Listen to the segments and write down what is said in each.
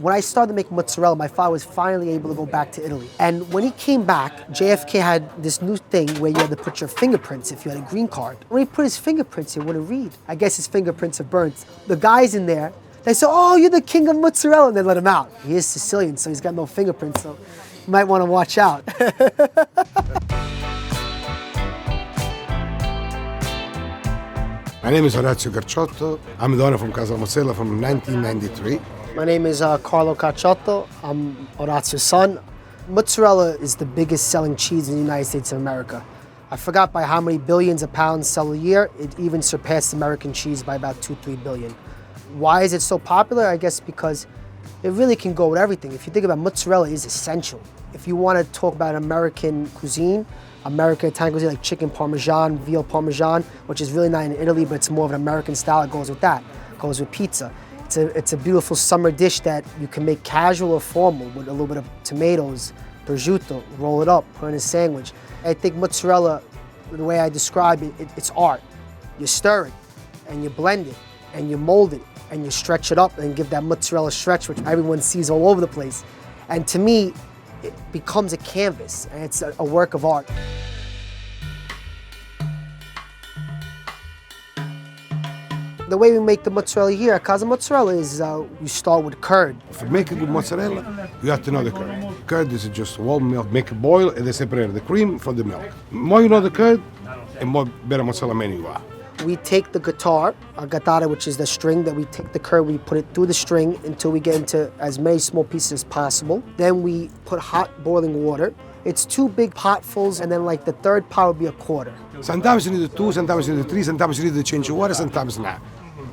When I started making mozzarella, my father was finally able to go back to Italy. And when he came back, JFK had this new thing where you had to put your fingerprints if you had a green card. When he put his fingerprints, he wouldn't read. I guess his fingerprints are burnt. The guys in there, they said, "Oh, you're the king of mozzarella," and they let him out. He is Sicilian, so he's got no fingerprints, so you might want to watch out. My name is Orazio Carciotto. I'm the owner from Casa Della Mozzarella from 1993. My name is Carlo Carciotto. I'm Orazio's son. Mozzarella is the biggest selling cheese in the United States of America. I forgot by how many billions of pounds sell a year. It even surpassed American cheese by about 2-3 billion. Why is it so popular? I guess because it really can go with everything. If you think about mozzarella, is essential. If you want to talk about American cuisine, American Italian cuisine like chicken parmesan, veal parmesan, which is really not in Italy, but it's more of an American style. It goes with that. It goes with pizza. It's a beautiful summer dish that you can make casual or formal with a little bit of tomatoes, prosciutto, roll it up, put in a sandwich. I think mozzarella, the way I describe it, it's art. You stir it, and you blend it, and you mold it, and you stretch it up and give that mozzarella stretch, which everyone sees all over the place. And to me, it becomes a canvas, and it's a work of art. The way we make the mozzarella here at Casa Mozzarella is you start with curd. To make a good mozzarella, you have to know the curd. Curd is just warm milk, make it boil, and then separate the cream from the milk. The more you know the curd, the more better mozzarella man you are. We take the guitar, a gattara, which is the string, that we take the curd, we put it through the string until we get into as many small pieces as possible. Then we put hot boiling water. It's 2 big potfuls, and then like the third pot would be a quarter. Sometimes you need 2, sometimes you need 3, sometimes you need to change the water, sometimes not.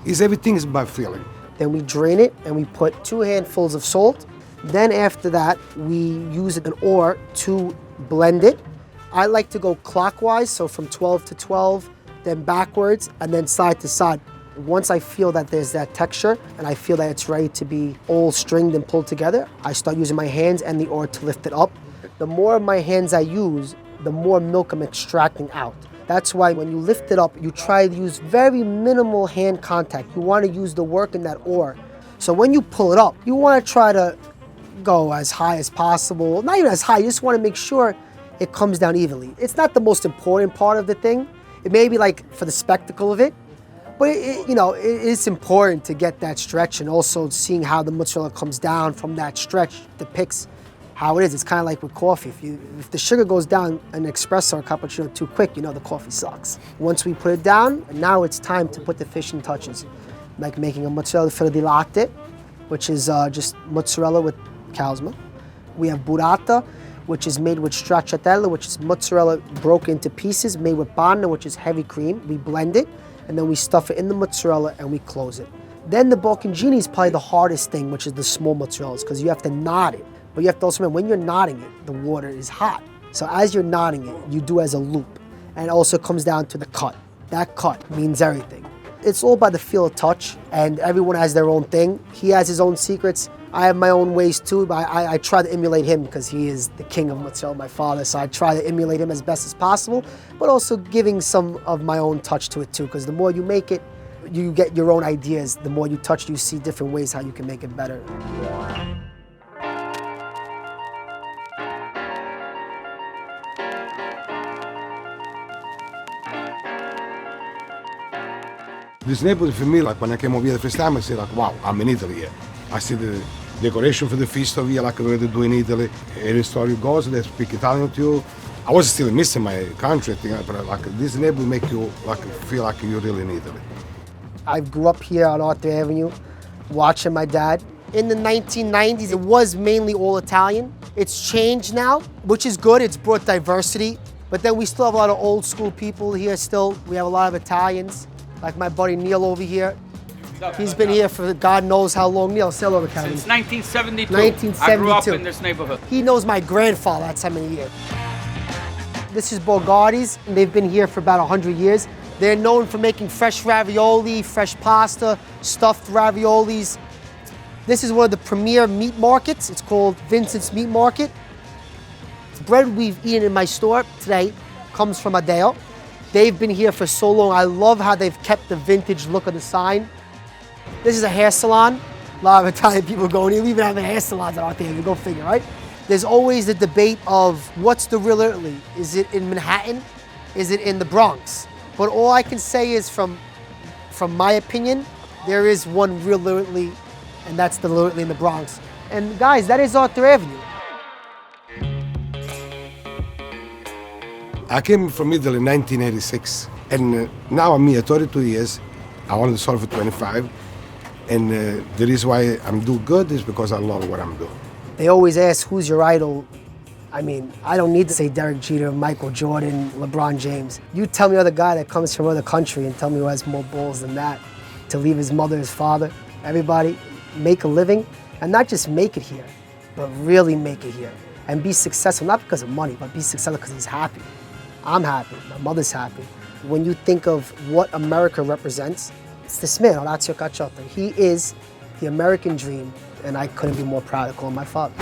Everything is by feeling. Then we drain it and we put 2 handfuls of salt. Then after that, we use an oar to blend it. I like to go clockwise, so from 12 to 12, then backwards, and then side to side. Once I feel that there's that texture and I feel that it's ready to be all stringed and pulled together, I start using my hands and the oar to lift it up. The more of my hands I use, the more milk I'm extracting out. That's why when you lift it up, you try to use very minimal hand contact. You want to use the work in that oar. So when you pull it up, you want to try to go as high as possible. Not even as high, you just want to make sure it comes down evenly. It's not the most important part of the thing. It may be like for the spectacle of it, but it's important to get that stretch, and also seeing how the mozzarella comes down from that stretch depicts how it is. It's kind of like with coffee. If the sugar goes down an espresso or cappuccino too quick, you know the coffee sucks. Once we put it down, now it's time to put the finishing touches, like making a mozzarella filo di latte, which is just mozzarella with cow's milk. We have burrata, which is made with stracciatella, which is mozzarella broken into pieces, made with panna, which is heavy cream. We blend it, and then we stuff it in the mozzarella and we close it. Then the bocconcini is probably the hardest thing, which is the small mozzarellas, because you have to knot it. But you have to also remember, when you're knotting it, the water is hot. So as you're knotting it, you do as a loop. And it also comes down to the cut. That cut means everything. It's all by the feel of touch, and everyone has their own thing. He has his own secrets. I have my own ways too, but I try to emulate him because he is the king of mozzarella, my father. So I try to emulate him as best as possible, but also giving some of my own touch to it too, because the more you make it, you get your own ideas. The more you touch, you see different ways how you can make it better. This neighborhood for me, like when I came over here the first time, I said like, wow, I'm in Italy here. I see the decoration for the feast over here, like we do in Italy. Every store you go, so they speak Italian to you. I was still missing my country, but like this neighborhood make you like feel like you're really in Italy. I grew up here on Arthur Avenue, watching my dad. In the 1990s, it was mainly all Italian. It's changed now, which is good. It's brought diversity. But then we still have a lot of old school people here still. We have a lot of Italians. Like my buddy Neil over here. He's been here for God knows how long. Neil, say hello to Kevin. Since 1972. 1972. I grew up in this neighborhood. He knows my grandfather, that's how many years. This is Bogardi's, and they've been here for about 100 years. They're known for making fresh ravioli, fresh pasta, stuffed raviolis. This is one of the premier meat markets. It's called Vincent's Meat Market. The bread we've eaten in my store today comes from Adeo. They've been here for so long. I love how they've kept the vintage look of the sign. This is a hair salon. A lot of Italian people go, and you even have an hair salons out there, you go figure, right? There's always the debate of what's the real Italy? Is it in Manhattan? Is it in the Bronx? But all I can say is from my opinion, there is one real Italy, and that's the Italy in the Bronx. And guys, that is Arthur Avenue. I came from Italy in 1986, and now I'm here 32 years. I wanted to solve for 25, and the reason why I'm doing good is because I love what I'm doing. They always ask, who's your idol? I mean, I don't need to say Derek Jeter, Michael Jordan, LeBron James. You tell me other guy that comes from another country and tell me who has more balls than that to leave his mother, his father, everybody, make a living, and not just make it here, but really make it here and be successful, not because of money, but be successful because he's happy. I'm happy, my mother's happy. When you think of what America represents, it's this man, Orazio Carciotto. He is the American dream, and I couldn't be more proud to call him my father.